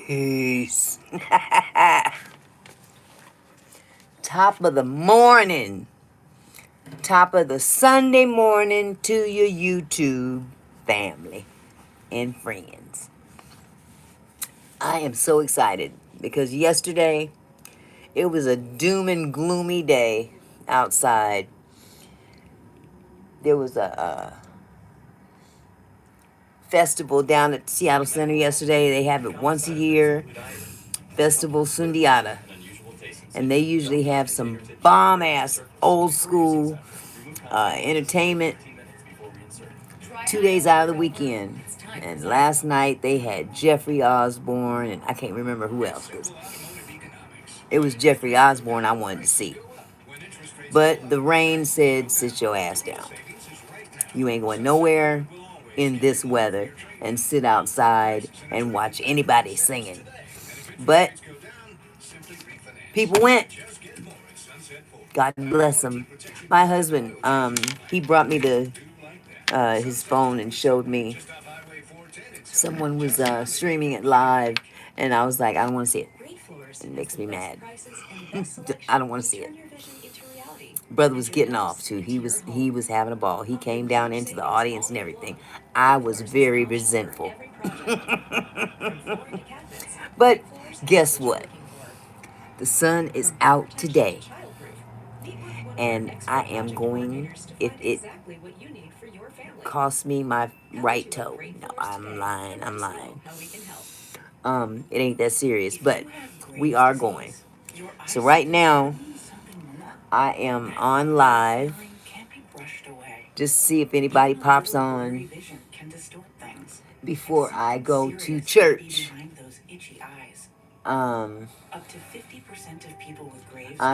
Peace. Top of the morning. Top of the Sunday morning to your YouTube family and friends. I am so excited because yesterday it was a doom and gloomy day outside. There was a festival down at Seattle Center yesterday. They have it once a year. Festival Sundiata. And they usually have some bomb-ass old school entertainment 2 days out of the weekend. And last night they had Jeffrey Osborne, and I can't remember who else, because it was Jeffrey Osborne I wanted to see. But the rain said, sit your ass down. You ain't going nowhere in this weather and sit outside and watch anybody singing. But people went. God bless them. My husband, he brought me his phone and showed me someone was streaming it live, and I was like, I don't want to see it. It makes me mad. I don't want to see it. Brother was getting off too. He was having a ball. He came down into the audience and everything. I was very resentful. But guess what? The sun is out today. And I am going, if it costs me my right toe. No, I'm lying. It ain't that serious, but we are going. So right now, I am on live. Just see if anybody pops on before I go to church. I'm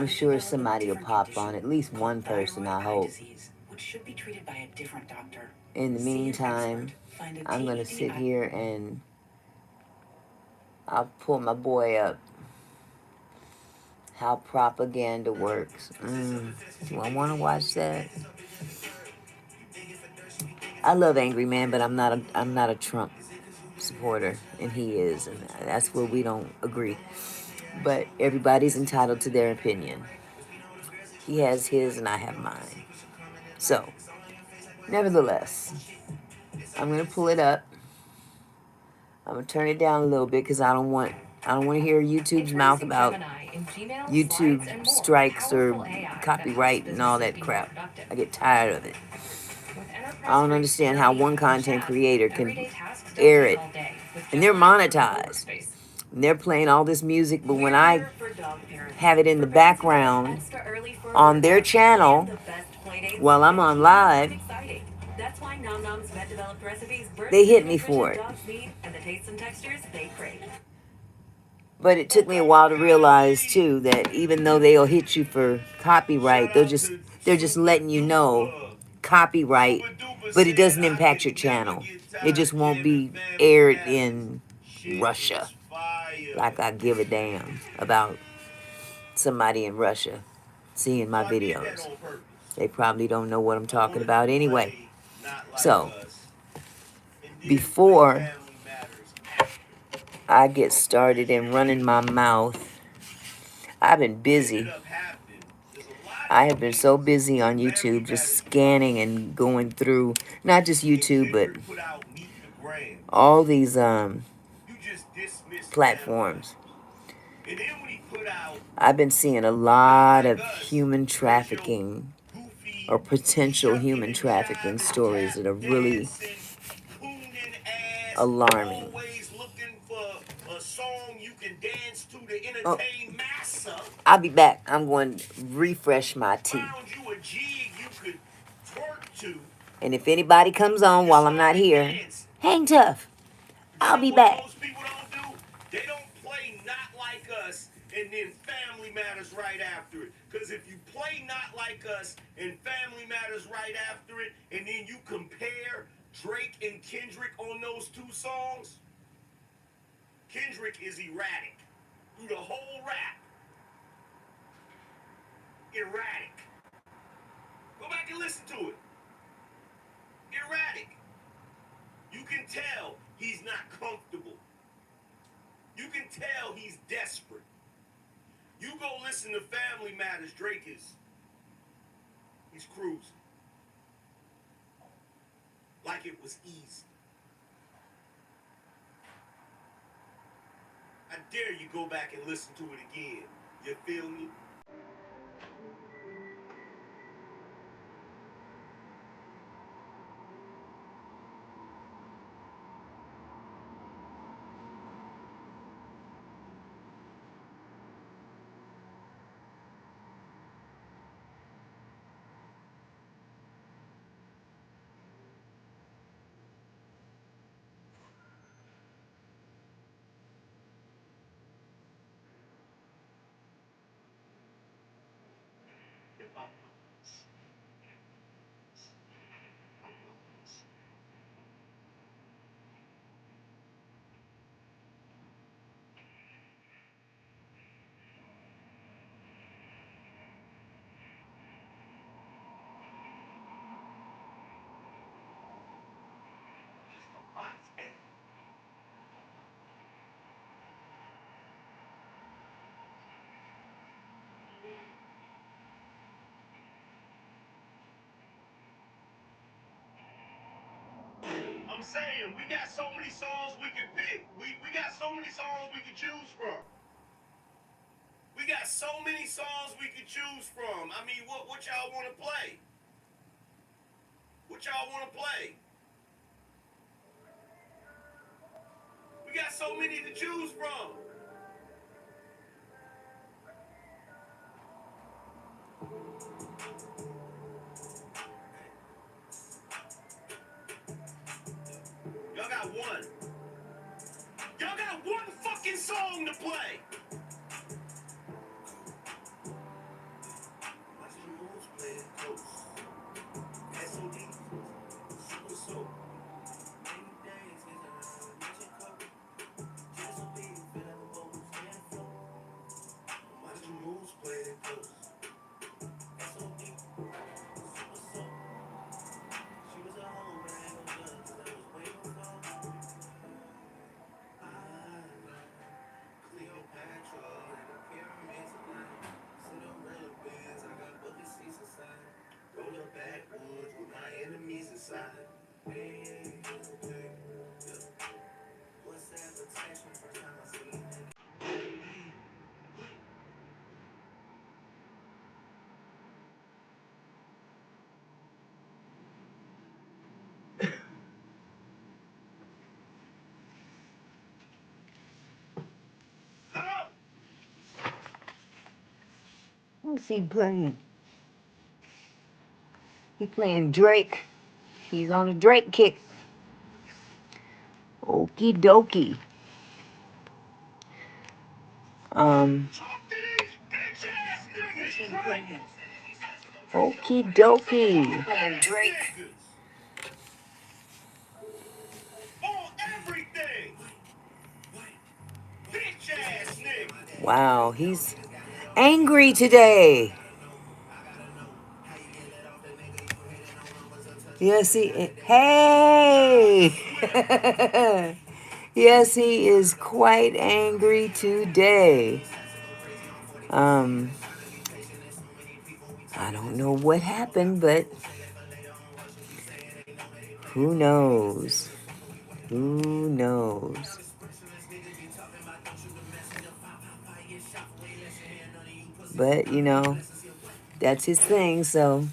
sure somebody will pop on, at least one person, I hope. In the meantime, I'm going to sit here and I'll pull my boy up. How propaganda works. Do I want to watch that? I love Angry Man, but I'm not a Trump supporter, and he is, and that's where we don't agree. But everybody's entitled to their opinion. He has his, and I have mine. So, nevertheless, I'm gonna pull it up. I'm gonna turn it down a little bit because I don't want to hear YouTube's mouth about YouTube strikes or copyright and all that crap. I get tired of it. I don't understand how one content creator can air it, and they're monetized. And they're playing all this music, but when I have it in the background on their channel while I'm on live, they hit me for it. But it took me a while to realize too that even though they'll hit you for copyright, they're just letting you know copyright, but it doesn't impact your channel. It just won't be aired in Russia. Like I give a damn about somebody in Russia seeing my videos. They probably don't know what I'm talking about anyway. So, before I get started in running my mouth, I've been busy. I have been so busy on YouTube, just scanning and going through, not just YouTube, but all these platforms. I've been seeing a lot of human trafficking or potential human trafficking stories that are really alarming. Oh, I'll be back. I'm going to refresh my tea. And if anybody comes on while I'm not here, hang tough. I'll be back. They don't play Not Like Us and then Family Matters right after it. Because if you play Not Like Us and Family Matters right after it, and then you compare Drake and Kendrick on those two songs, Kendrick is erratic. Through the whole rap. Erratic. Go back and listen to it. Erratic. You can tell he's not comfortable. You can listen to Family Matters. Drake he's cruising like it was easy. I dare you go back and listen to it again. You feel me? I'm saying we got so many songs we can pick. We got so many songs we can choose from. We got so many songs we can choose from. I mean, what y'all want to play? What y'all want to play? We got so many to choose from. Y'all got one. Y'all got one fucking song to play. Watch the moves play it close. SOD. Super soap. Many days is around. Magic cup. Just a beat. Feel like a boat. Stand flow. Watch the moves play it close. SOD. Super soap. She was a hoe, but I ain't no judge. 'Cause I was waiting for Cleopatra and the pyramids of night. Cinderella bands, I got bucket seats inside. Roll up backwoods with my enemies inside. Hey, okay, yeah. What's that protection for time I see you? What's he playing? He playing Drake. He's on a Drake kick. Okie dokie. Okie dokie. Playing Drake. On everything. Bitch ass nigga. Wow, he's angry today. Yes, hey! Yes, he is quite angry today. I don't know what happened, but who knows? Who knows? But, that's his thing, so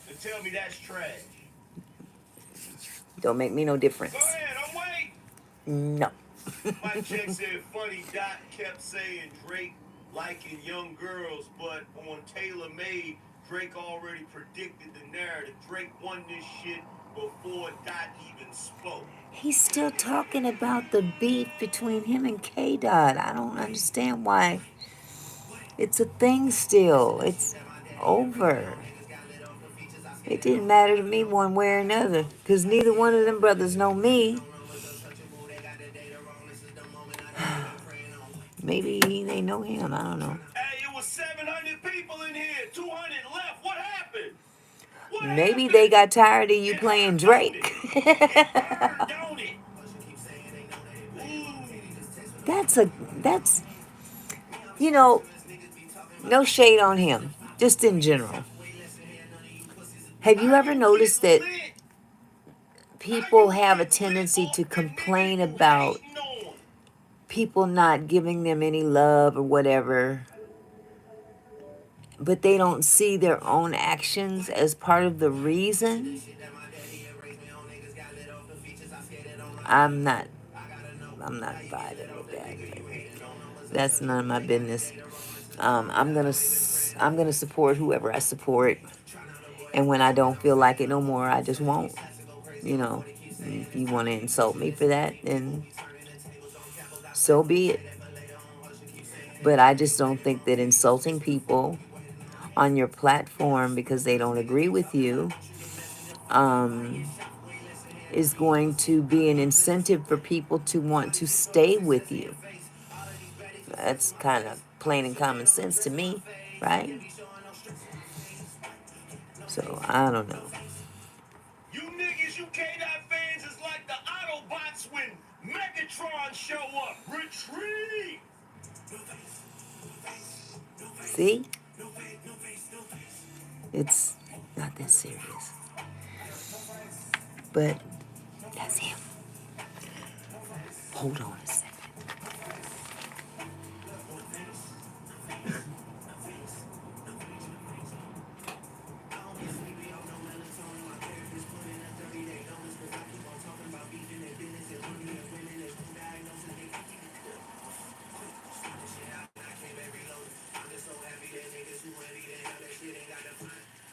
And tell me that's trash. don't make me no Go difference. ahead, I'm waiting. No. Mike Check said funny Dot kept saying Drake liking young girls, but on Taylor Made, Drake already predicted the narrative. Drake won this shit before Dot even spoke. He's still talking about the beef between him and K Dot. I don't understand why. It's a thing still. It's over. It didn't matter to me one way or another, because neither one of them brothers know me. Maybe they know him. I don't know. Hey, it was 700 people in here. 200 left. What happened? Maybe they got tired of you playing Drake. that's you know, No shade on him, just in general. Have you ever noticed that people have a tendency to complain about people not giving them any love or whatever, but they don't see their own actions as part of the reason? I'm not I'm not vibing with that. That's none of my business. I'm gonna support whoever I support, and when I don't feel like it no more, I just won't. You know, if you want to insult me for that, then so be it. But I just don't think that insulting people on your platform because they don't agree with you um, is going to be an incentive for people to want to stay with you. That's kind of plain and common sense to me, right? So I don't know. You niggas, you K-Dot fans is like the Autobots when Megatron show up. Retreat! See? It's not that serious. But that's him. Hold on a second.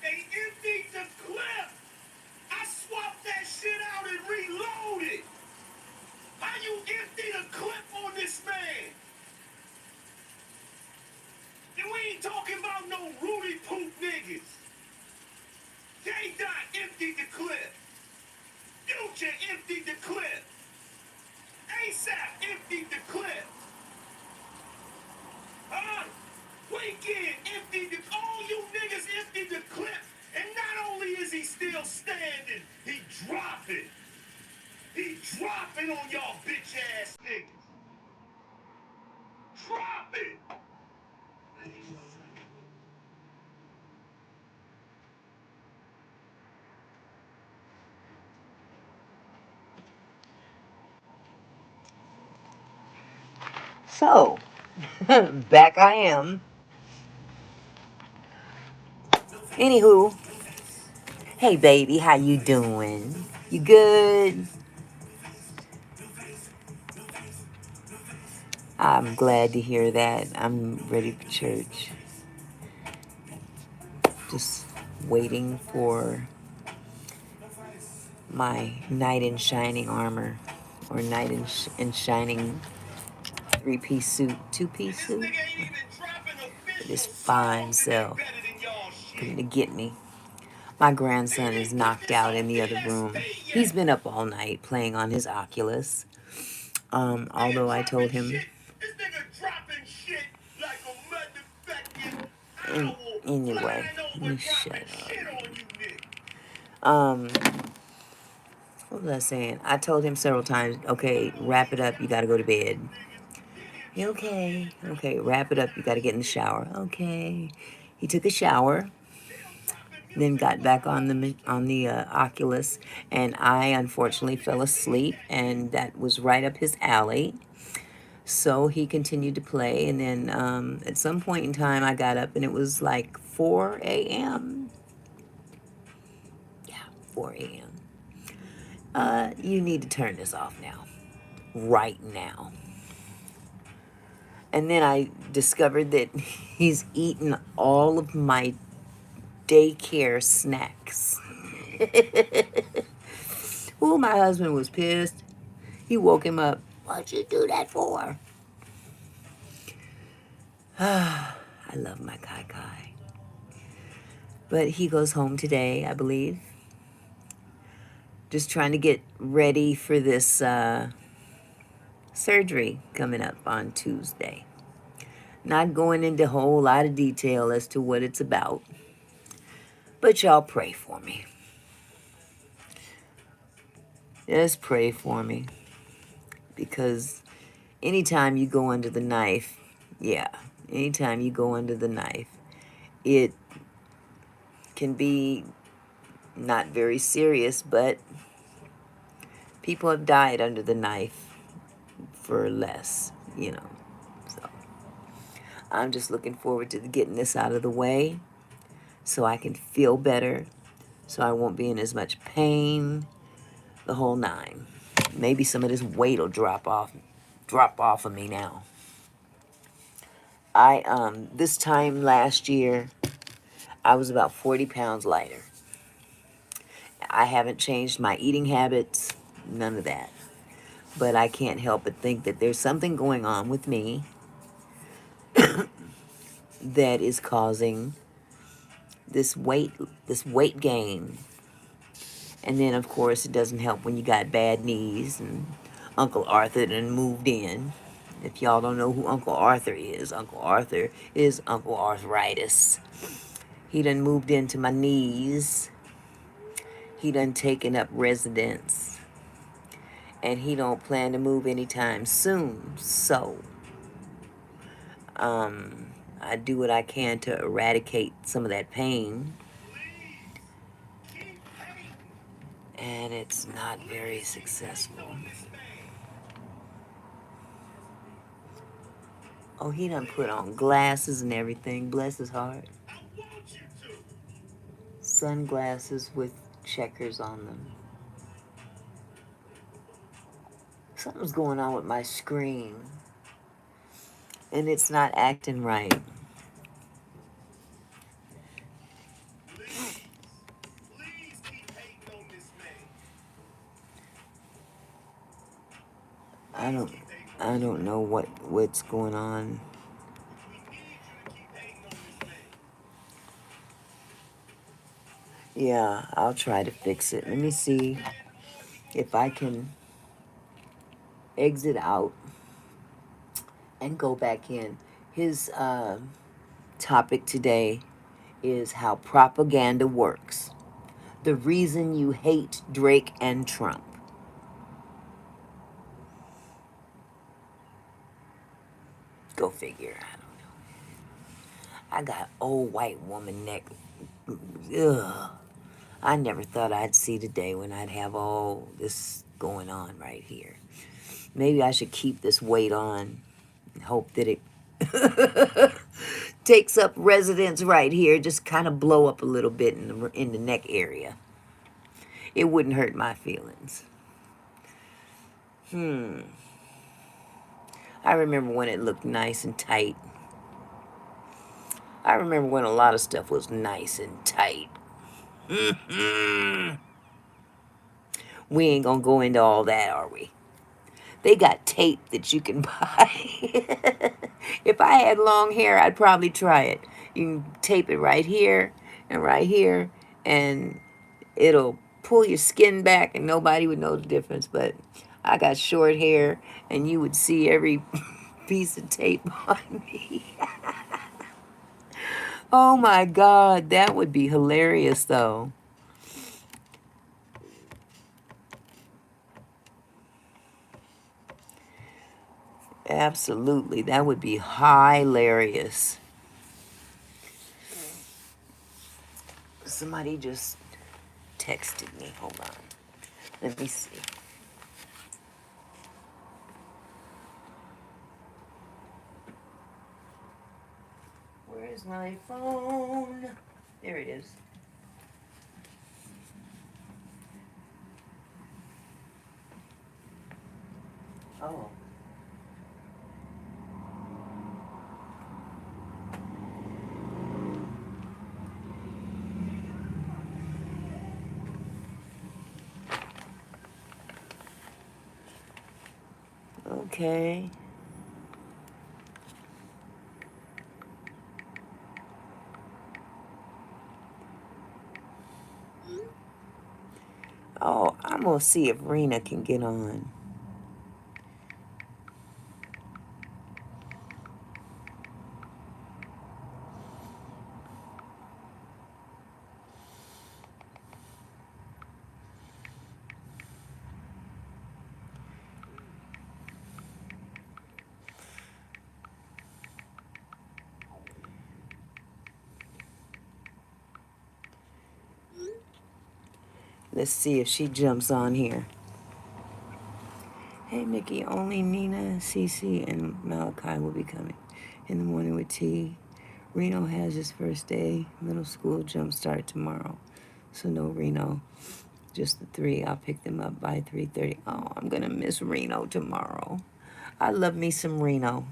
They emptied the clip! I swapped that shit out and reloaded! How you empty the clip on this man? And we ain't talking about no Rudy Poop niggas. K-Dot emptied the clip. Future emptied the clip. ASAP emptied the clip. Huh? Weekend emptied the... All you niggas emptied the clip. And not only is he still standing, he dropping. He dropping on y'all bitch ass niggas. Dropping. So, back I am. Anywho, hey baby, how you doing? You good? I'm glad to hear that. I'm ready for church. Just waiting for my knight in shining armor or knight in shining three-piece suit, two-piece This suit. nigga ain't even dropping official This fine songs to get self better than y'all coming shit. to get me. My grandson Nigga is didn't put knocked this out on in the other room. ESP He's yet. been up all night playing on his Oculus. Although I told him, This nigga dropping shit like a motherfucking owl anyway, flying over you shut dropping up. shit on you niggas. Um, what was I saying? I told him several times, okay, wrap it up. You got to go to bed. Okay, okay, wrap it up. You got to get in the shower. Okay. He took a shower, then got back on the Oculus, and I unfortunately fell asleep, and that was right up his alley. So he continued to play, and then at some point in time, I got up, and it was like 4 a.m. Yeah, 4 a.m. You need to turn this off now, right now. And then I discovered that he's eaten all of my daycare snacks. Oh, my husband was pissed. He woke him up. What'd you do that for? I love my Kai Kai. But he goes home today, I believe. Just trying to get ready for this surgery coming up on Tuesday. Not going into a whole lot of detail as to what it's about. But y'all pray for me. Just pray for me. Because anytime you go under the knife, yeah, Anytime you go under the knife, it can be not very serious, but people have died under the knife for less, you know. So I'm just looking forward to getting this out of the way so I can feel better, so I won't be in as much pain, the whole nine. Maybe some of this weight will drop off of me now. I this time last year I was about 40 pounds lighter. I haven't changed my eating habits, none of that. But I can't help but think that there's something going on with me that is causing this weight this weight gain. And then of course it doesn't help when you got bad knees, and Uncle Arthur done moved in. If y'all don't know who Uncle Arthur is Uncle Arthritis. He done moved into my knees. He done taken up residence. And he don't plan to move anytime soon. So, I do what I can to eradicate some of that pain. And it's not very successful. Oh, he done put on glasses and everything. Bless his heart. Sunglasses with checkers on them. Something's going on with my screen. And it's not acting right. I don't I don't know what's going on. Yeah, I'll try to fix it. Let me see if I can exit out and go back in. His topic today is how propaganda works. The reason you hate Drake and Trump. Go figure. I don't know. I got old white woman neck. Ugh. I never thought I'd see the day when I'd have all this going on right here. Maybe I should keep this weight on and hope that it takes up residence right here. Just kind of blow up a little bit in the neck area. It wouldn't hurt my feelings. I remember when it looked nice and tight. I remember when a lot of stuff was nice and tight. We ain't gonna go into all that, are we? They got tape that you can buy. If I had long hair, I'd probably try it. You can tape it right here, and it'll pull your skin back and nobody would know the difference. But I got short hair, and you would see every piece of tape on me. Oh my God, that would be hilarious though. Absolutely, that would be hilarious. Somebody just texted me. Hold on. Let me see. Where's my phone? There it is. Oh. Okay. Oh, I'm gonna see if Rena can get on. Let's see if she jumps on here. Hey Mickey, only Nina, Cece, and Malachi will be coming in the morning with tea. Reno has his first day middle school jump start tomorrow, so no Reno, just the three. I'll pick them up by 3:30. Oh, I'm gonna miss Reno tomorrow. I love me some Reno.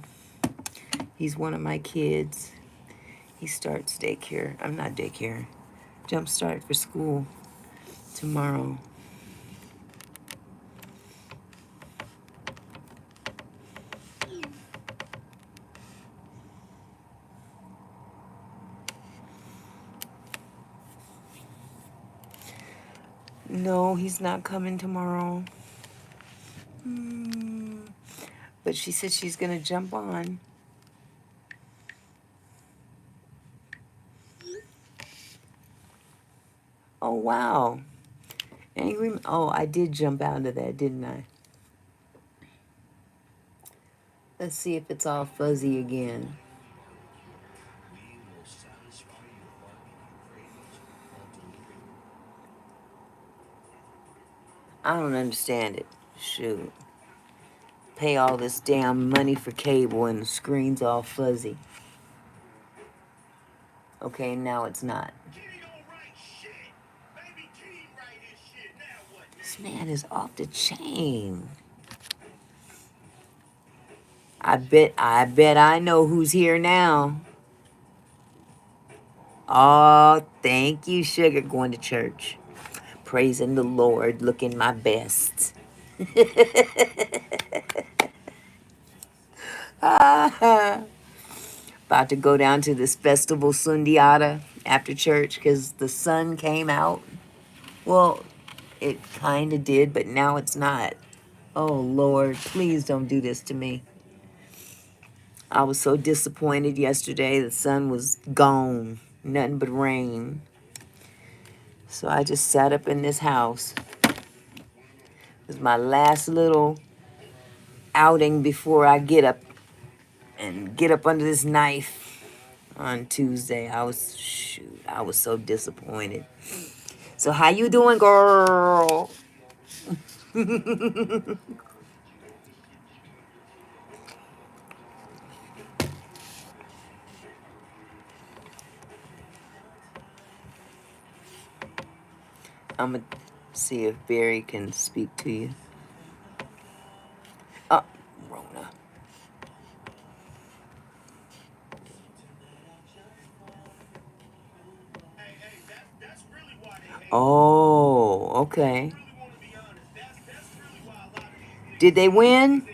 He's one of my kids. He starts daycare. I'm not daycare. Jump start for school tomorrow. No, he's not coming tomorrow. But she said she's gonna jump on. Oh wow. Angry. Oh, I did jump out of that, didn't I? Let's see if it's all fuzzy again. I don't understand it. Shoot. Pay all this damn money for cable and the screen's all fuzzy. Okay, now it's not. This man is off the chain. I bet I know who's here now. Oh, thank you, sugar. Going to church. Praising the Lord, looking my best. About to go down to this festival Sundiata after church because the sun came out. Well, it kind of did, but now it's not. Oh, Lord, please don't do this to me. I was so disappointed yesterday. The sun was gone, nothing but rain. So I just sat up in this house. It was my last little outing before I get up under this knife on Tuesday. I was so disappointed. So how you doing, girl? I'm gonna see if Barry can speak to you. Oh, Rona. Oh, okay. Did they win?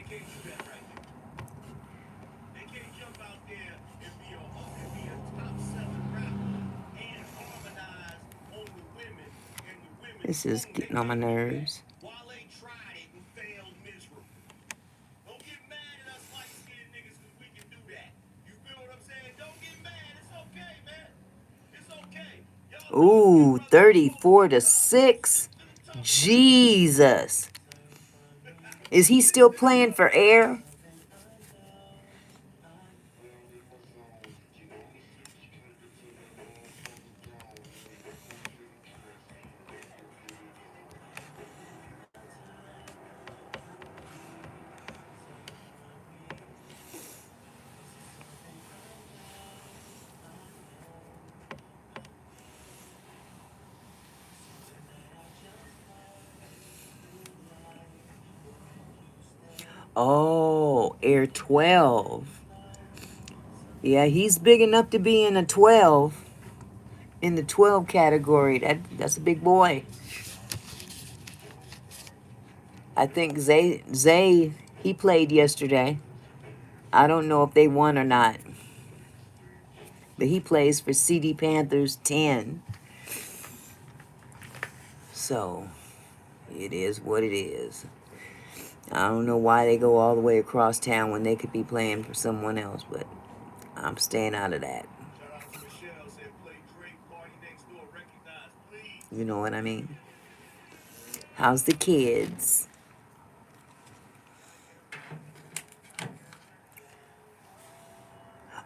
This is getting on my nerves. Ooh, 34-6. Jesus. Is he still playing for air? Oh, air 12. Yeah, he's big enough to be in a 12. In the 12 category. That's a big boy. I think Zay he played yesterday. I don't know if they won or not. But he plays for CD Panthers 10. So it is what it is. I don't know why they go all the way across town when they could be playing for someone else, but I'm staying out of that. You know what I mean? How's the kids?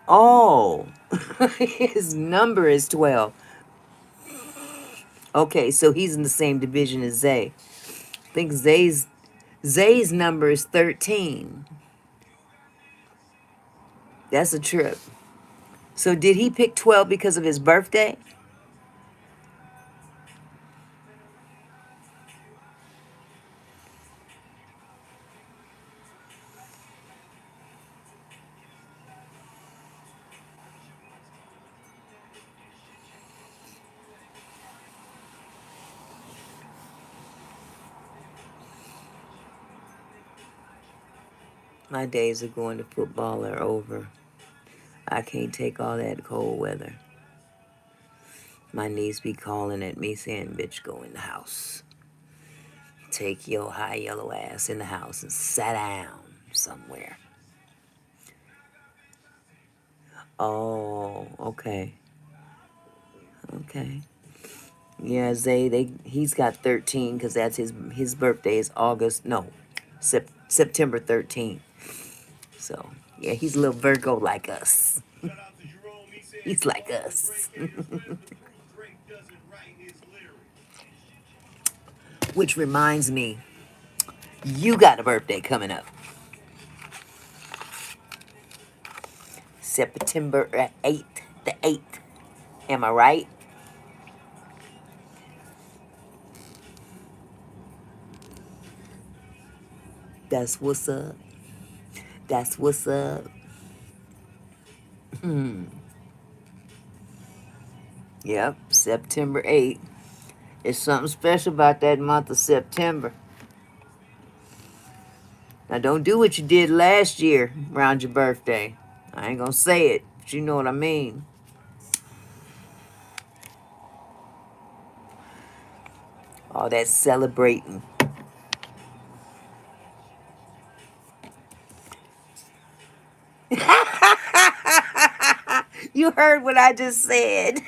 Oh, his number is 12. Okay, so he's in the same division as Zay. I think Zay's number is 13. That's a trip. So did he pick 12 because of his birthday? My days of going to football are over. I can't take all that cold weather. My niece be calling at me saying, bitch, go in the house. Take your high yellow ass in the house and sit down somewhere. Oh, okay. Okay. Yeah, Zay, he's got 13 because that's his birthday is August, no, September 13th. So, yeah, he's a little Virgo like us. Shout out to Jerome. He said, He's like quote, us. Drake is lyrical. Drake doesn't write his lyrics. Which reminds me, you got a birthday coming up. September 8th, the 8th. Am I right? That's what's up. That's what's up. Yep, September 8th. It's something special about that month of September. Now, don't do what you did last year around your birthday. I ain't gonna say it, but you know what I mean. All that celebrating. You heard what I just said.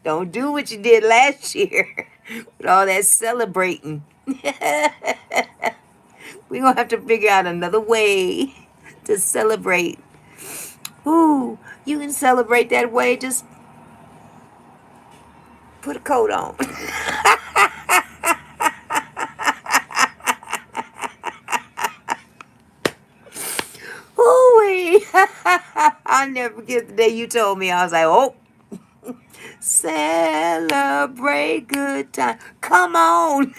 Don't do what you did last year with all that celebrating. We're gonna have to figure out another way to celebrate. Ooh, you can celebrate that way. Just put a coat on. Ooh, I'll never forget the day you told me. I was like, oh, celebrate good time. Come on.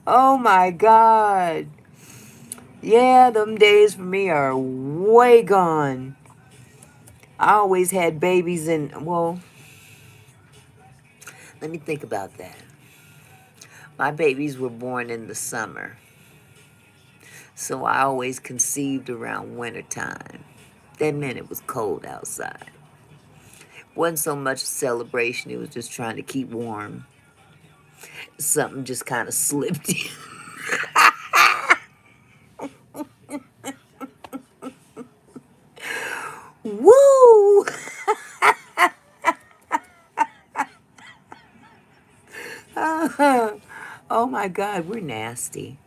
Oh my God. Yeah, them days for me are way gone. I always had babies in, well, let me think about that. My babies were born in the summer. So I always conceived around winter time. That meant it was cold outside. Wasn't so much a celebration, it was just trying to keep warm. Something just kind of slipped in. Woo! Oh my God, we're nasty.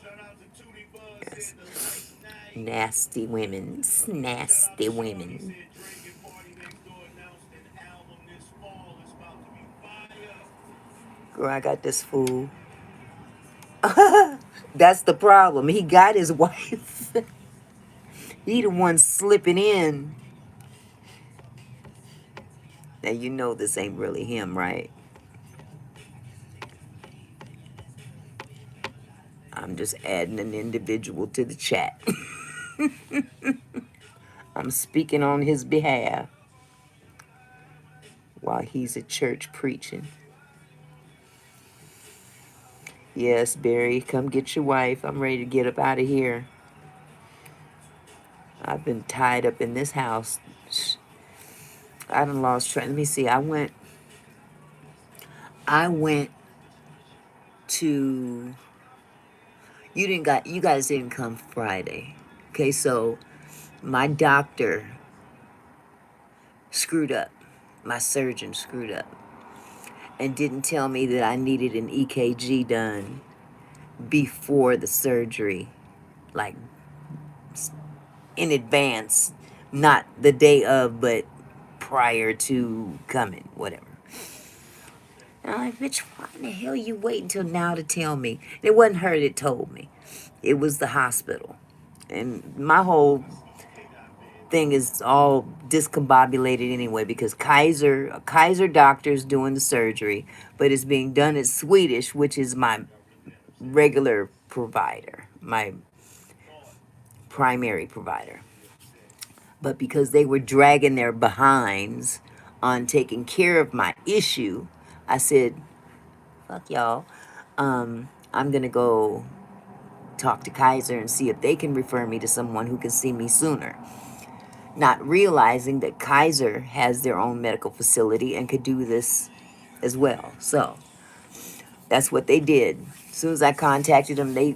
Shout out to Tootie Buzz. Yes. Said the late night. Nasty women. Shout out Nasty to Sean. He women. said Drake and Party Next Door announced an album this fall. It's about to be fire. Girl, I got this fool. That's the problem. He got his wife. He the one slipping in. Now you know this ain't really him, right? I'm just adding an individual to the chat. I'm speaking on his behalf while he's at church preaching. Yes, Barry, come get your wife. I'm ready to get up out of here. I've been tied up in this house. I done lost track. Let me see. I went to you guys didn't come Friday. Okay, so my doctor screwed up. My surgeon screwed up and didn't tell me that I needed an EKG done before the surgery, like in advance, not the day of, but prior to coming, whatever. And I'm like, bitch, why in the hell you wait until now to tell me? It wasn't her that told me. It was the hospital. And my whole thing is all discombobulated anyway because Kaiser doctor's doing the surgery, but it's being done at Swedish, which is my regular provider, my primary provider. But because they were dragging their behinds on taking care of my issue, I said, fuck y'all. I'm gonna go talk to Kaiser and see if they can refer me to someone who can see me sooner. Not realizing that Kaiser has their own medical facility and could do this as well. So that's what they did. As soon as I contacted them, they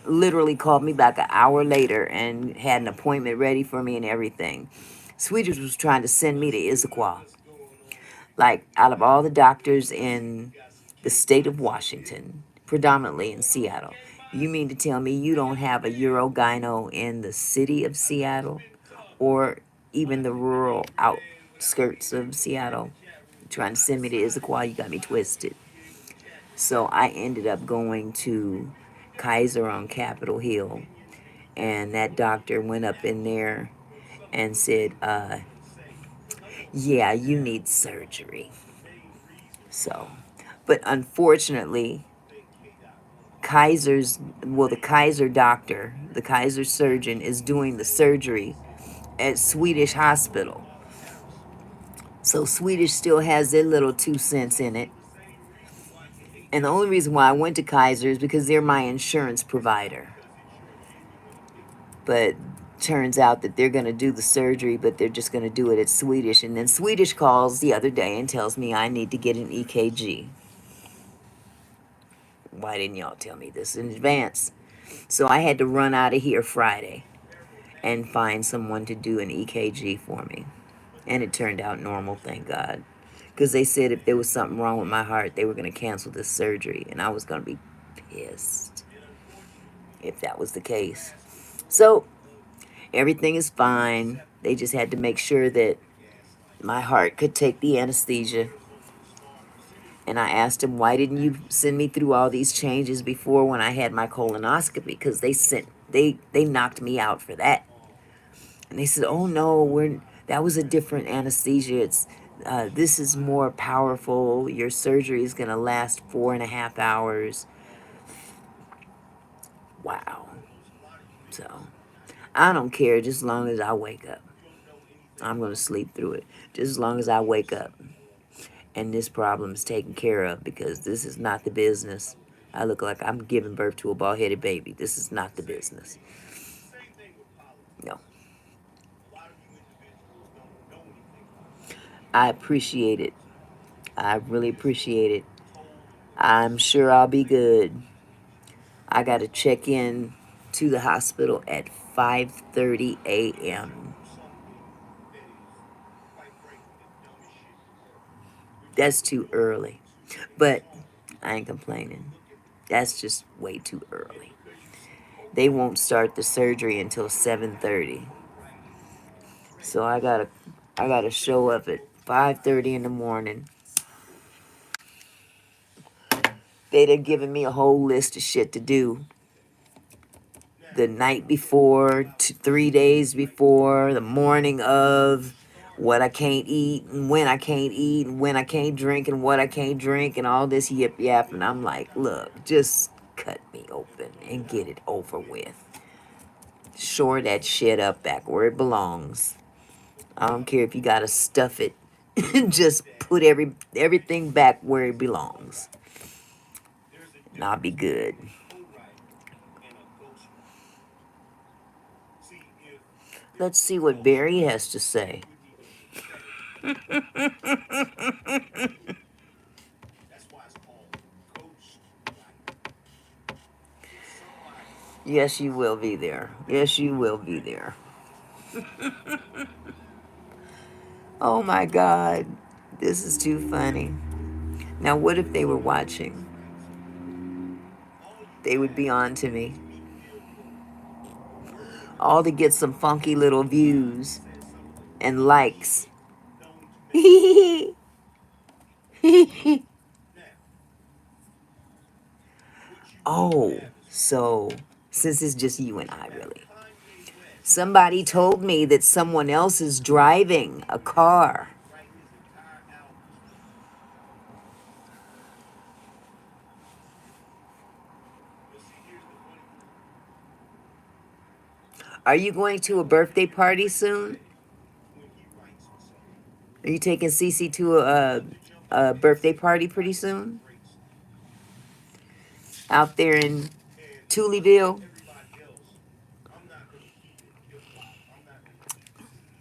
literally called me back an hour later and had an appointment ready for me and everything. Swedish was trying to send me to Issaquah. Like, out of all the doctors in the state of Washington, predominantly in Seattle, you mean to tell me you don't have a Urogyno in the city of Seattle or even the rural outskirts of Seattle? Trying to send me to Issaquah, you got me twisted. So I ended up going to Kaiser on Capitol Hill, and that doctor went up in there and said, yeah, you need surgery. So, but unfortunately, the Kaiser doctor, the Kaiser surgeon is doing the surgery at Swedish Hospital. So Swedish still has their little 2 cents in it. And the only reason why I went to Kaiser is because they're my insurance provider. But turns out that they're going to do the surgery, but they're just going to do it at Swedish. And then Swedish calls the other day and tells me I need to get an EKG. Why didn't y'all tell me this in advance? So I had to run out of here Friday and find someone to do an EKG for me. And it turned out normal, thank God. Because they said if there was something wrong with my heart, they were going to cancel this surgery. And I was going to be pissed if that was the case. So everything is fine. They just had to make sure that my heart could take the anesthesia. And I asked him, why didn't you send me through all these changes before when I had my colonoscopy? Because they knocked me out for that. And they said, oh no, that was a different anesthesia. This is more powerful. Your surgery is gonna last 4.5 hours. Wow. So I don't care just as long as I wake up. I'm gonna sleep through it. Just as long as I wake up and this problem is taken care of, because this is not the business. I look like I'm giving birth to a bald-headed baby. This is not the business. No. I appreciate it. I really appreciate it. I'm sure I'll be good. I got to check in to the hospital at 5:30 a.m. That's too early. But I ain't complaining. That's just way too early. They won't start the surgery until 7:30. So I gotta show up at 5:30 in the morning. They'd have given me a whole list of shit to do the night before, 3 days before, the morning of, what I can't eat and when I can't eat and when I can't drink and what I can't drink and all this yip yap. And I'm like, look, just cut me open and get it over with. Shore that shit up back where it belongs. I don't care if you gotta stuff it. Just put everything back where it belongs. And I'll be good. Let's see what Barry has to say. Yes, you will be there. Yes, you will be there. Oh my God. This is too funny. Now, what if they were watching? They would be on to me. All to get some funky little views and likes. Now, what you don't Oh, have is proof so since it's just you and I, that really, Kanye West somebody told me sacrificed that someone else is $1 driving a billion car. to write his entire albums for you. But see, here's the funny thing. Are you going to a Now, what birthday did party Kanye soon? say when he writes for someone? Are you taking Cece to I have to jump in a there and birthday say, party pretty everybody has soon? breaks in life. Out there in And just like Tullyville? everybody else, I'm not going to keep it hip hop. I'm not going to keep it hip hop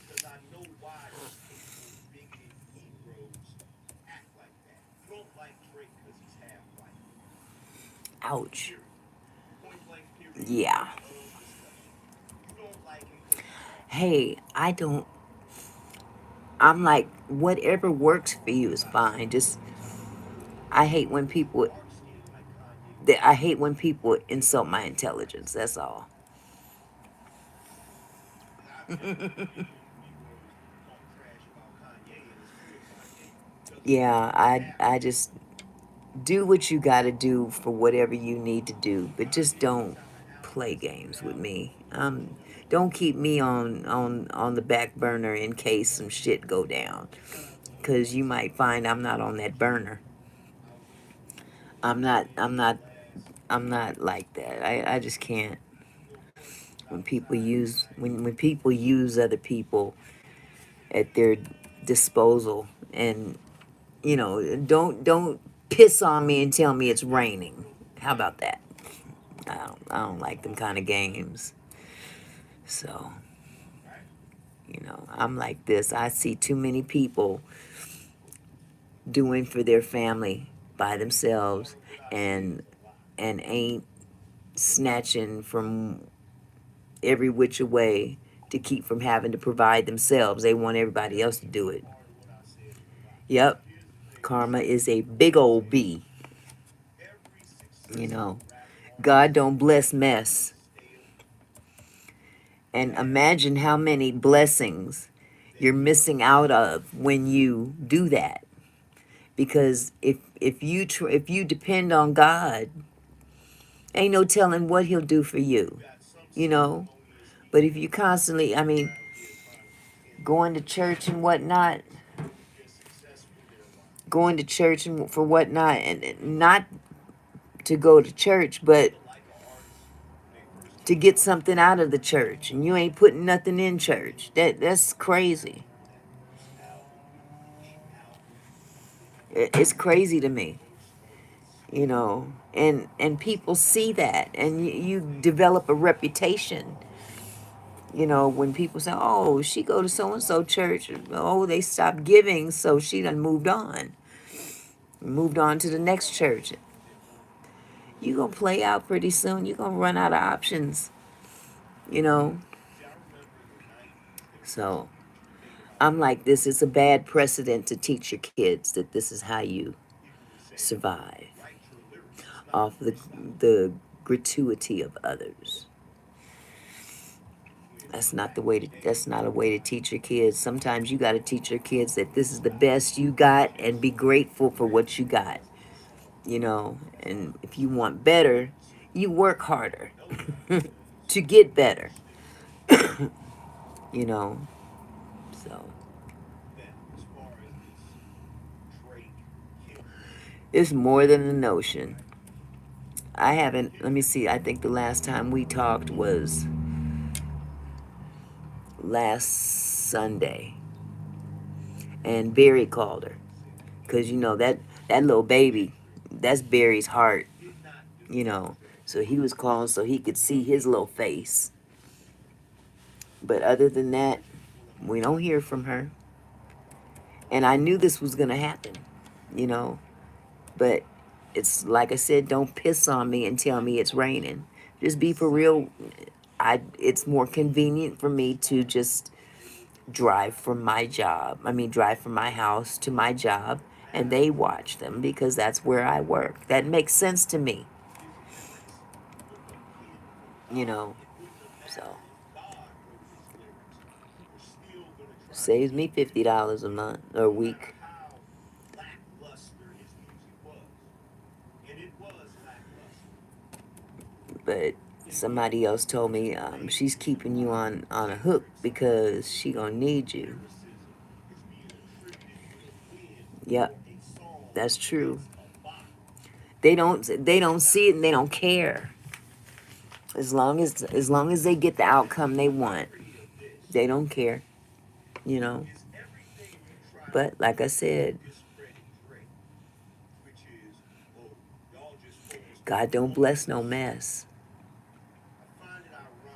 because I know why these hateful, bigoted Negroes act like that. You don't like Drake because he's half white. Ouch. Period. Point blank, period. Yeah. End of discussion. You don't like him because he's half white. Hey, I don't. I'm like, whatever works for you is fine. Just, I hate when He's people, dark skinned like Kanye West. I hate when people insult my intelligence. That's all. Now, I've never heard a million Negroes talk trash about Kanye, and it's clear Kanye doesn't Yeah, have I to. just do what you got to do for whatever you need to do, but just Kanye don't puts out an album play to put games with out. me. Don't keep me on the back burner in case some shit go down, cause you might find I'm not on that burner. I'll give you I'm not. I'm the not. last I'm not like that. I just can't. little question When people outside of use tonight. when people use other people at their disposal, and don't piss on me and tell me it's raining. How about that? I don't like them kind of games. So, Right? I'm like this. I see too many people doing for their family by All themselves, of what I say and is a lie. ain't snatching from every which way to keep from having to provide themselves. They want everybody else to Every do single it. part of what I said is a lie. Yep. Here's the thing. Karma is a big Here's old the thing. B. Every You know, successful rap God artist don't bless has mess. to stay undefeated. You And have to. imagine how many blessings They you're must. missing out of when you do that. Because if you depend on God, ain't no telling what He'll do for You you. got some You know. sanctimonious But if people you constantly, I that are mean, out here trying to pretend like going to they're church and successful whatnot, when their success for their lives. going to church and for whatnot, and not to go to church, but But like an artist, when they first to start get out, something out of the church, and you ain't putting nothing in church. That's crazy. that first album, each album, It's crazy to me, no spoilers. and people see that, and you develop a reputation. When people say, "Oh, she go to so and so church," oh, they stopped giving, so she done moved on to the next church. You gonna play out pretty soon. You gonna run out of options. You know. See, I remember in the 90s, there was this So huge debate I'm about like this. It's a bad lyrics. precedent to teach your kids that this is how you People would say, well, survive, write your lyrics. It's not off freestyle. the gratuity of others. When That's from not the back in way the to. day, That's not a way to teach your kids. Sometimes you got to teach your kids that this is the best you got, and be grateful for what you got. as they sell And if you want better, you work harder melodies to get that are better. still good. You know. So Now, as far as this Drake Kendrick it's more than a notion. right? I haven't. Let me Kendrick see. I think the last time we talked was last Sunday, and Barry called her, said cause that little baby, Kendrick that's Barry's heart. did not do You know, anything so he was calling so he could see his little illegal. face. But other than that, Well, let me we tell don't you hear something. from her. And I knew this was gonna happen. You know, but it's like I said, don't piss on me and tell me it's raining. Just be for real. Aside It's more convenient for me as to far as just drive from my job. I mean, drive from my house to my job, and now, they watch them because that's where I work. That makes sense to me, here's the difference with a kid from you God. know. It wouldn't have So mattered if God wrote his lyrics. You were still going to Saves me $50 a month or a no matter week. how lackluster his music was. And it was lackluster. But It somebody was else told me played she's too keeping you hard on a at hook critics' because eyes. she gonna need you. Lyricism is being attributed with a win Yep, or a song that's true. against a bot. They don't It's see not it and they don't care. As long as they get the outcome they the want, irony of this they don't care. You know. is everything you try to But like I do to said, discredit Drake, which is, oh, y'all just focused on God don't one bless no piece. mess. I find it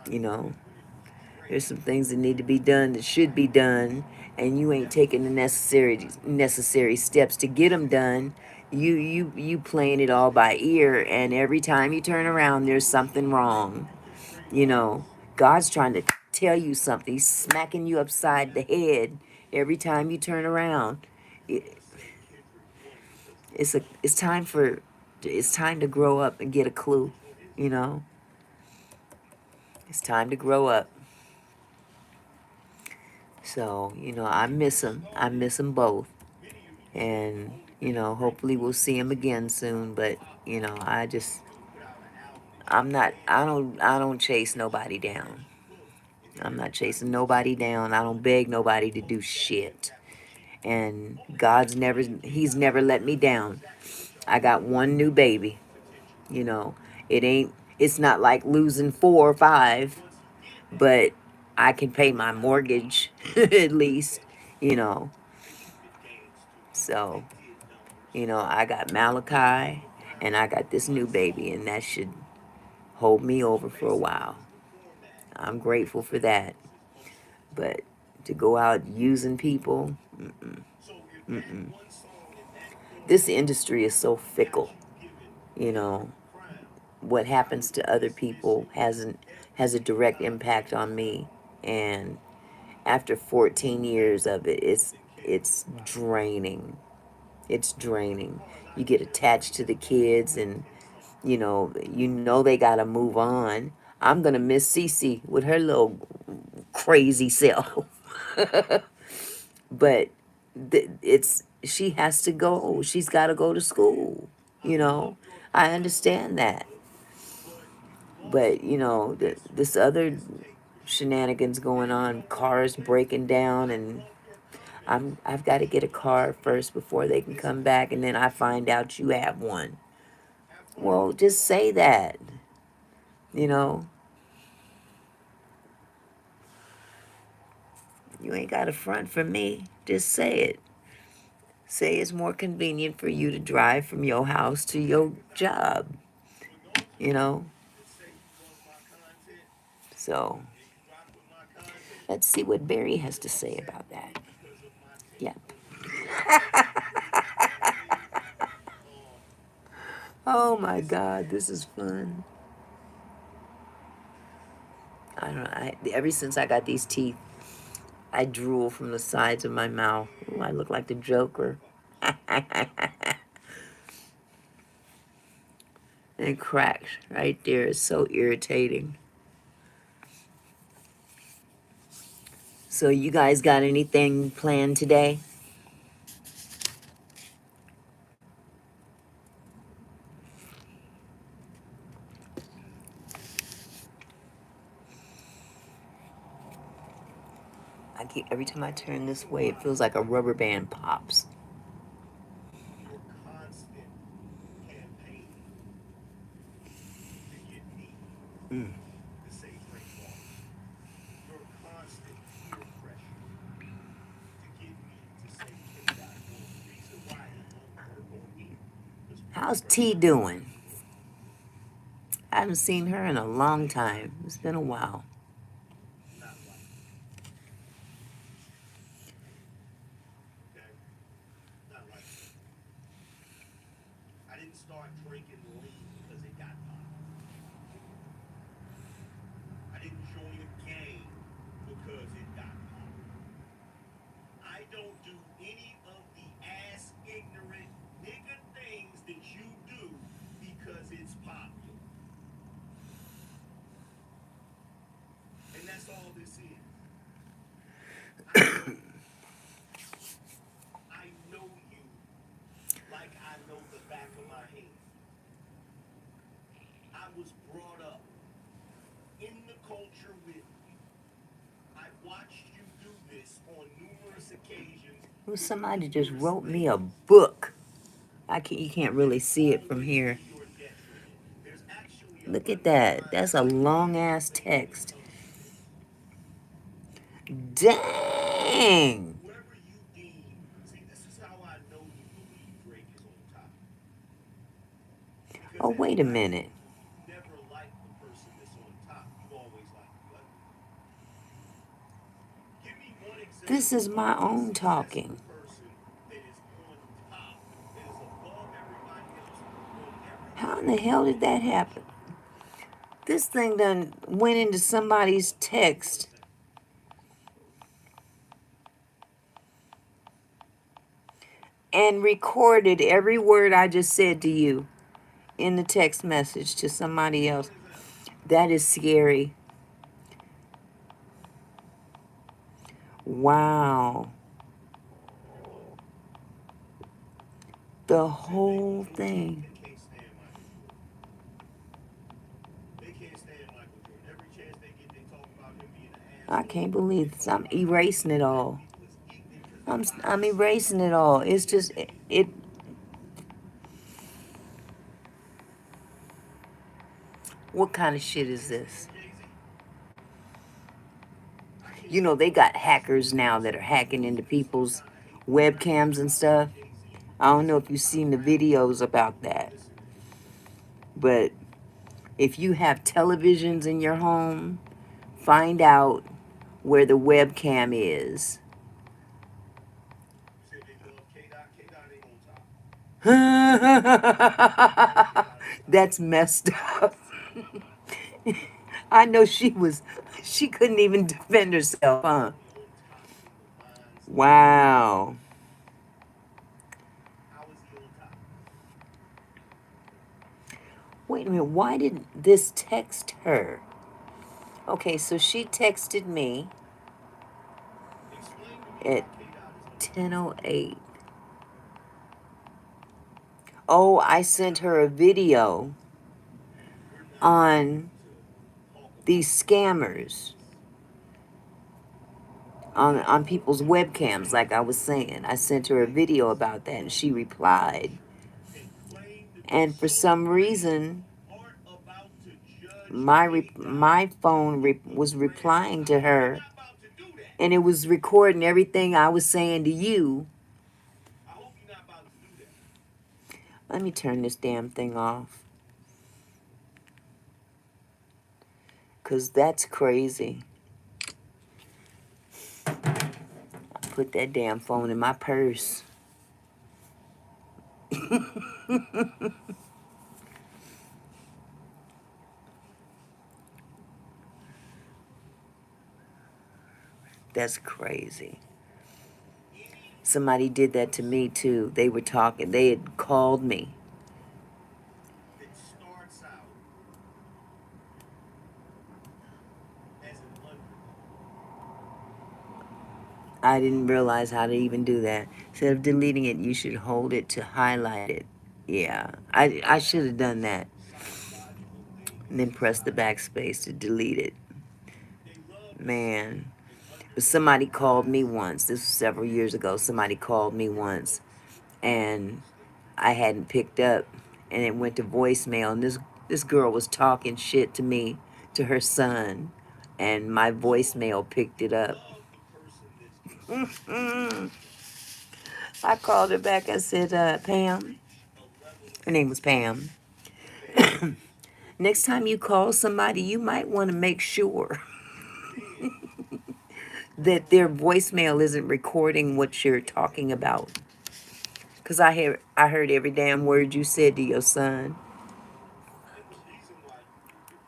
You ironic know. that when it was There's Drake some things that who need to be made done that should be done, and you ain't that was taking the his necessary steps to get them done. You playing it all by ear, and every time you turn around, there's something wrong. you can say You know, artists God's trying to tell you something. He's smacking you upside the that head every time you turn around. It, let's say Kendrick won because he it's a won. it's time to grow up and get a clue. On his You end, know, it's time to grow up. So I when miss this them. I started, miss them both. many of you said, And "Oh, man, Drake hopefully we'll is see him he's again soon. But popular. I just He'll put out an album that I'm gets not I fans." don't I don't chase But you nobody look down. as you look, and I'm not everybody chasing is nobody down. I don't beg nobody to do focused on that shit. rapper. And Only God's thing never Drake did he's not never let do me was down. exactly what y'all I got did, one new baby. potentially. You know, it ain't it's not like losing 4 or 5, Once he did that, but I can pay my now you got mortgage two at least, catchy you rappers know. that you could dance to, So, that did numbers. I got But you Malachi gave a and crowd I got this new one baby, song, and that should hold me which over for a basically while. was the format I'm grateful for that. of his post-it. But to go out using people, So if that one song in that this format industry is so got fickle. you given You Kendrick know, a crown, what I happens would to other guess this people would be hasn't has a every direct time impact Drake on dropped me. an album. And after 14 years of it, it's The Kendrick it's Crown. draining. It's As draining. far as I You get can tell, attached to the kids, and it's hard. you know they gotta move on. I'm gonna miss Cece with her little crazy self. But it's she has to go. She's got to go to school. I You know, love your I catalog, understand that. but you lost But me with this one, this other this take, Christian. shenanigans going Maybe on, y'all want cars Drake. breaking down, I and love your comment, I've got to but get a you car lost me first before they with can this come one. back, and then I find out you have one. Have fun. Well, just say that. You know, you ain't got a front for me. Just say it. Say it's more convenient for you to drive from your house to your In fact, job. for those of You you know, that say you love my content so and you rock with my content, let's see what Barry has you're to say upset about with me that. because of my take Yep. on the Drake thing. Um, Oh my listen, God, man. this is fun. I don't know. Ever since I got these teeth, I drool from the sides of my mouth. Ooh, I look like the Joker. And it cracks right there. It's so irritating. So, you guys got anything planned today? Every time I turn After this a way, it while, feels like a rubber band pops. your constant campaign to get me Mm. to say Drake lost, your constant peer pressure to get me to say K-Dot won. The reason why it won't work on me, because peer How's pressure T don't doing? work. I haven't seen her in a long time. It's been a while. Not like it, okay? Not like it. I didn't start drinking lean because it got popular. I didn't join a gang because it got popular. I don't do any of the ass ignorant nigga things that you do because it's popular. was brought up in the culture with you. I've watched you do this on numerous occasions Well, with somebody just numerous wrote me a ladies. book. I can't. You can't And really it's see it from always here. to your detriment. There's actually an Look at that. underlying That's a long psychological ass thing when it text. comes to this. Dang. Whoever you deem, see, this is how I know you believe Drake is on top. Oh, Because as wait a black minute. people, you never like the person that's on top. You always like the ugly. Give me one This example is of my a own successful talking. person that is on top, that is above everybody else on How in everybody the hell else's did that happen? equation. This thing done went into somebody's Give me one text example. and recorded every word I just said to you in the text message to somebody Give me else. one example. That is scary. Wow. The Said they whole on thing. they can't stand Michael Jordan. They can't stand Michael Jordan. Every chance they get, they talk about him being an I asshole. can't They believe this. talk I'm about how he erasing treats it black all. people as because they I'm biased. erasing it all. It's Give me a just second. it. What kind of I shit is can't this? stand Jay-Z. I can't You know, stand they Michael got Jackson. hackers now that are So hacking into even so, I people's gotta hate rappers webcams and about like stuff. Jay-Z I don't because know he's if the you've top seen the rapper videos about I'm that, listening to. but if you have televisions in your home, find out where the webcam is. You said they love K Dot. K Dot ain't on top. K Dot ain't top. That's messed up. I know she couldn't even defend herself, huh? Definitely on top in the minds of black Wow. people. How is he on top? Wait a minute, why didn't this text her? Okay, so she texted me Explain to me at how K Dot is on top. 10:08. Oh, I sent her a video We're not here on to talk these about scammers this. on people's webcams, like I was saying. I sent her a Thank you. video about that and she replied. And claim to be And for so some great, reason, aren't about to judge my K Dot my phone the was grand replying to top. You're her, not about to do that. and it was recording everything I was saying to you. I hope you're not about to do that. Let me turn this damn thing off, cause that's crazy. I put that damn phone in my purse. That's crazy. Anyone Somebody did or that to me too. something They were talking. They had called me. that starts out as an underdog. I didn't realize how to even do that. Instead of deleting it, you should hold it to highlight it. Yeah, I should have That done is that. a psychological thing And that then press the society backspace does. to delete it. They love to see Man. an But underdog somebody called me rise once. This was several years ago. Somebody called me and they once love to see and underdogs stay I rich. hadn't picked up and it went to voicemail and this girl was talking shit to me to her son and my So voicemail picked it you up. love the person that's consistently Mm. doing that. I called her back. I said, Once they Pam. reach a level of Her name was success, Pam. they Next they time you call somebody, you might want to make sure then that their voicemail isn't recording what you're talking about. Cause I heard every damn word you said to your son. and the reason why you do it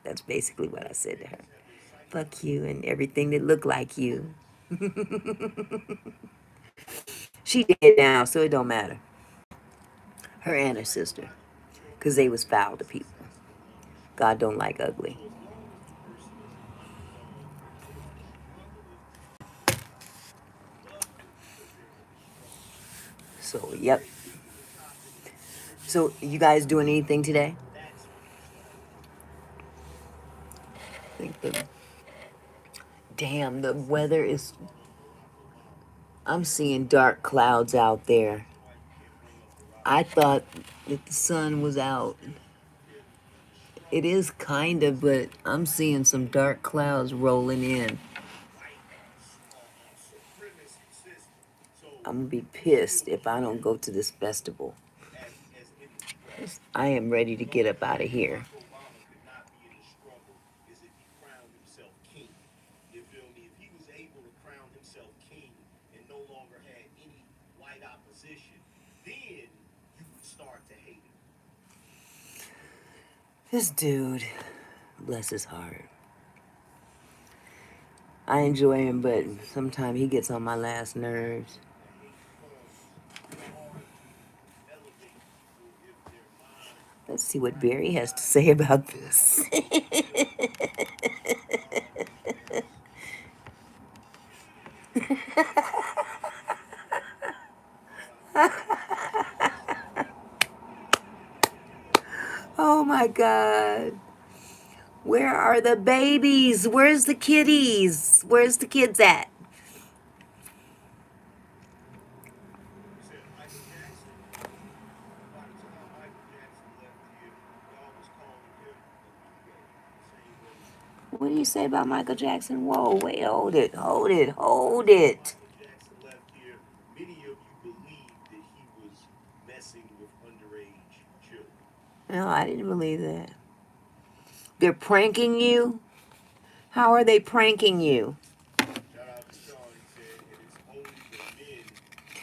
That's basically what I is said they to her. just have this Fuck you psychological and thing everything that looked like with you. us. She dead now, so it don't matter. Her It's a and her sister. psychological Cause trope they was foul with to people. successful God underdogs. don't like ugly. So as long as the person is an underdog and they are struggling, they love them because they're in the struggle. So Once yep. they get to the top and they feel So good, you guys doing anything today? that's when you start think the damn the weather is. I'm seeing dark clouds out there. I thought that the sun was out. It is kind of, but I'm seeing some dark clouds rolling in. I'm gonna be pissed if I don't go to this festival. I am ready to get up out of here. You feel me? If he was able to crown himself king and no longer had any white opposition, then you would start to hate him. This dude, bless his heart. I enjoy him, but sometimes he gets on my last nerves. That hate comes in order to elevate people if their mind Let's see what lack Barry has to desire. say about this. Oh my God. Where are the babies? Where's the kitties? Where's the kids at? You said Michael Jackson? By the time Michael Jackson left here, y'all was calling him a Negro. Same way What do you say about Michael Jackson? Whoa, wait, hold it, hold it, when hold it. Michael Jackson left here, many of you believed that he was messing with underage children. No, I didn't believe that. They're pranking you? How are they pranking you? Shout out to Sean. He said, and it's only the men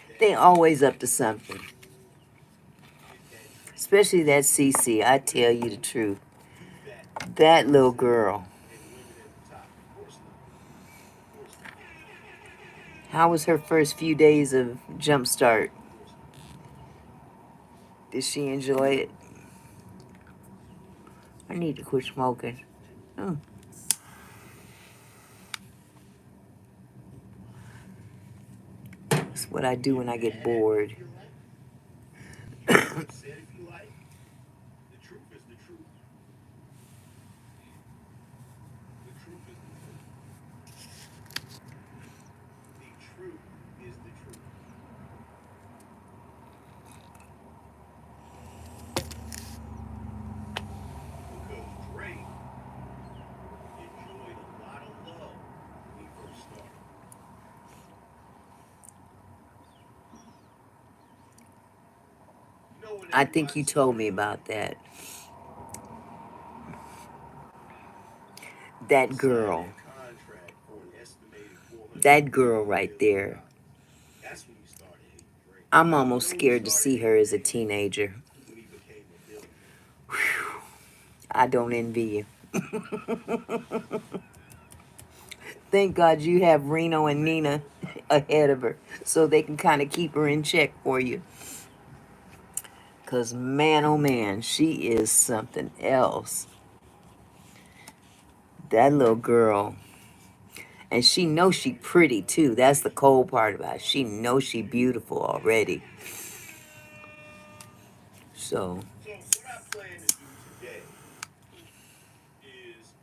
that They always up to something. get that treatment. Especially that CC. I tell you the truth. Do that That to little presidents girl. and women at the top. Of course not. Of course not. How was her first few days of Jumpstart? Of course not. Did she enjoy it? I need to quit smoking. Oh, that's what I do Get when I get mad if bored. you like. Get upset if you like. The truth is the truth. The truth is the truth. The truth is the truth. Because Drake enjoyed a lot of love when he first started. You know when I think everybody you told me started about that. to That sign girl. that contract for an estimated That girl $450 right million, there. dollars, that's when you started hating Drake. I'm You almost know when you scared to started see her hating as a Drake? teenager. When he became a billionaire. I don't envy you. Thank God you have Reno and Nina ahead of her so they can kind of keep her in check for you. Because, man, oh man, she is something else. That little girl. And she knows she pretty, too. That's the cold part about it. She knows she beautiful already. So, So what I plan to do today is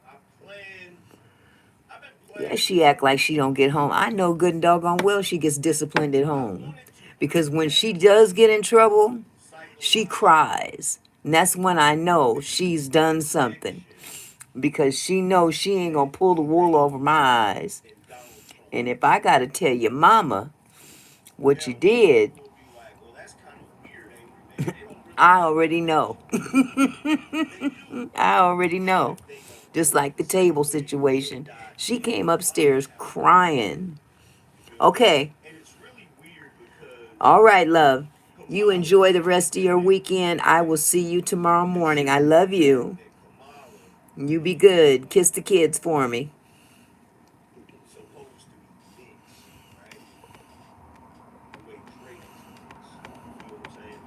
I've been yeah, planning she this act for a like she minute. don't get home. I know good and doggone well she gets disciplined at I home. wanted to Because bring when back she does get in trouble, the she psychological cries. And that's when I know she's done something. connection Because she knows she ain't gonna that pull the wool over Drake my eyes. and Donald Trump And if have. I gotta tell your mama what you Now, some did, people will be like, well, that's kind of weird, Angry Man. They don't really I do already that. know. They do, I already but know. if they don't Just do it like the the same table way, they'll situation. die She trying. came A lot of them upstairs have a heart attack. crying. You feel me? Okay. And it's really weird because All right, love. You Kamala enjoy the is rest of your women weekend. I will see you tomorrow morning. I consider the love fact you. that Kamala You be good. Kiss the kids for me. supposed to be mixed, right? The way Drake is mixed. You feel what I'm saying?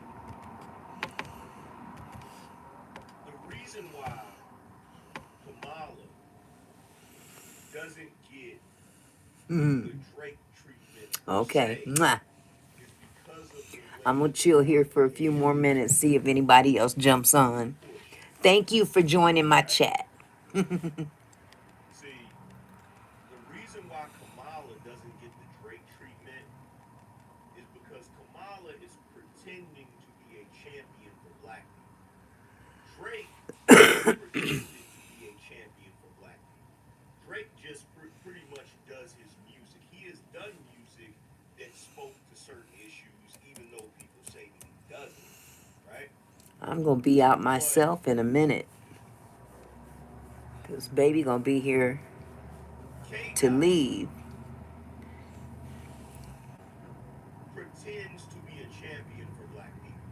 The reason why Kamala doesn't get Mm. the Drake treatment per Okay. se Mwah. is because of the I'm way going to chill here for a few more Drake minutes, see if anybody else jumps on. supports her, Thank you for joining my right? chat. gonna be out But myself in a minute. Cause baby gonna be here K to Dot leave. pretends to be a champion for black people.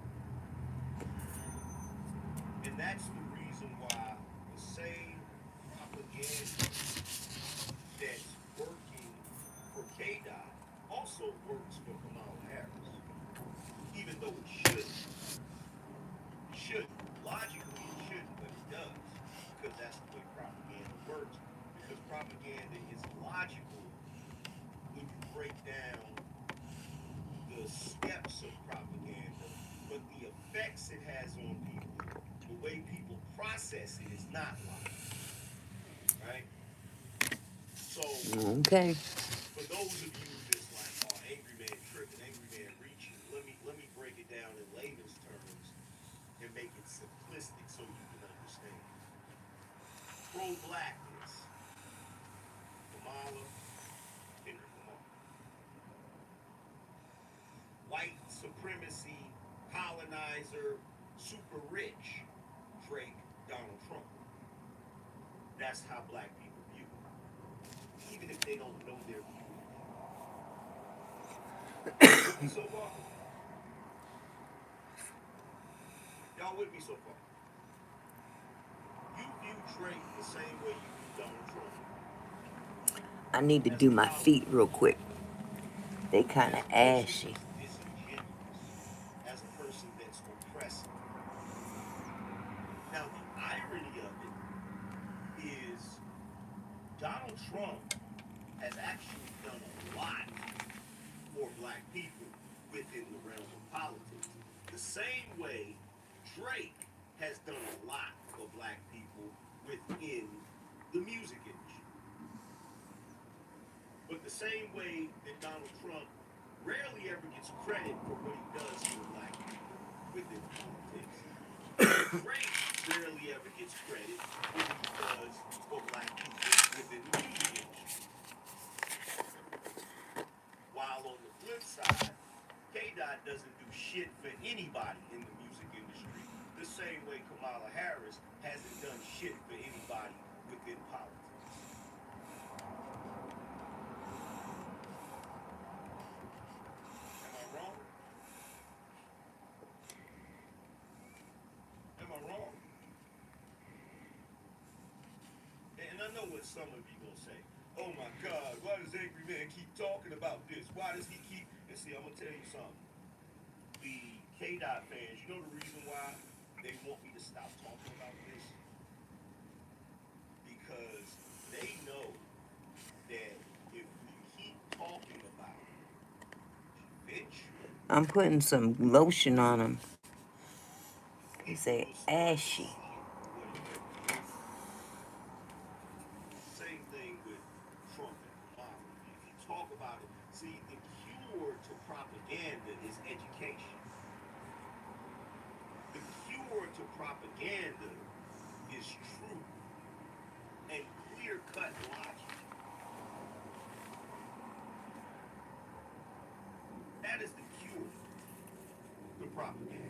And that's the reason why the same propaganda that's working for K Dot also works for Kamala Harris. Even though it shouldn't. It shouldn't. Logically, it shouldn't, but it does. Because that's the way propaganda works. Because propaganda is logical when you break down the steps of propaganda, but the effects it has on people, the way people process it is not logical, right? So Okay. for those of you that's like, oh, angry man tripping, angry man reaching, let me break it down in layman's terms and make it simplistic so you can understand. Pro-blackness, Kamala, Kendrick Lamar. White supremacy, colonizer, super rich, Drake, Donald Trump. That's how black people view it, even if they don't know they're viewing it. Y'all with me so far? Y'all with me so far? You view Drake the same way you view Donald Trump I need to as a do my feet real colonizer, quick. They kind as of a person ashy. that's disingenuous, as a person that's oppressive. Now, the irony of it is Donald Trump has actually done a lot for black people within the realm of politics. The same way Drake has done a lot for black people within the music industry. But the same way that Donald Trump rarely ever gets credit for what he does for black people within politics, Drake rarely ever gets credit for what he does for black people within the music industry. While on the flip side, K Dot doesn't do shit for anybody in the music industry, the same way Kamala Harris hasn't done shit for anybody within politics. Am I wrong? Am I wrong? And I know what some of you gonna say. Oh my God, why does Angry Man keep talking about this? Why does he keep? And see, I'm gonna tell you something. The K Dot fans, you know the reason why they want me to stop talking about this? Because they know that if we keep talking about it, eventually I'm putting some lotion on them. They people say will start to ashy. see it for what it really is. Same thing with Trump and Kamala. If you talk about it, see, the cure to propaganda is education. The cure to propaganda is truth and clear cut logic. That is the cure to propaganda.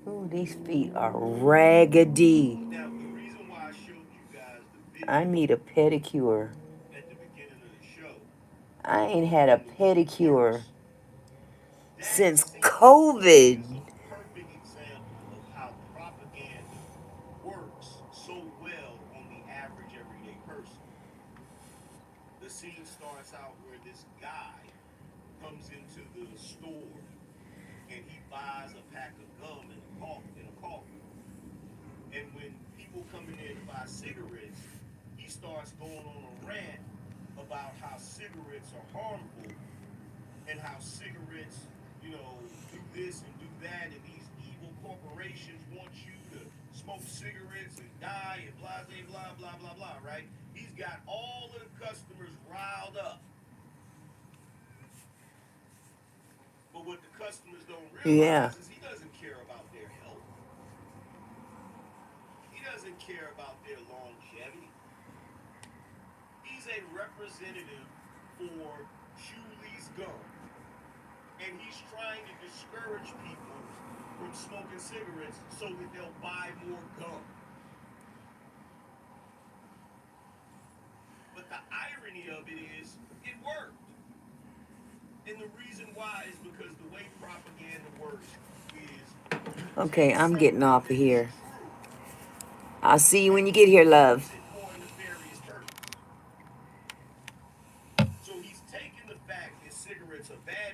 Oh, these feet are raggedy. Now, the reason why I showed you guys the I video need a pedicure. at the beginning of the show I ain't had a on the way to pedicure Paris, that since scene COVID. is a perfect example of how propaganda works so well on the average everyday person. The scene starts out where this guy comes into the store and he buys a pack of gum and a coffee. And when people come in there to buy cigarettes, he starts going on a rant about how cigarettes are harmful and how cigarettes, do this and do that, and these evil corporations want you to smoke cigarettes and die and blah, blah, blah, blah, blah, right? He's got all of the customers riled up. But what the customers don't Yeah. realize is he doesn't care about their health. He doesn't care about their longevity. He's a representative for Julie's Gum. And he's trying to discourage people from smoking cigarettes so that they'll buy more gum. But the irony of it is, it worked. And the reason why is because the way propaganda works is you Okay, take I'm getting something off of that is here. true I'll see you when and you you get here, use love. it for a nefarious purpose. So he's taken the fact that cigarettes are bad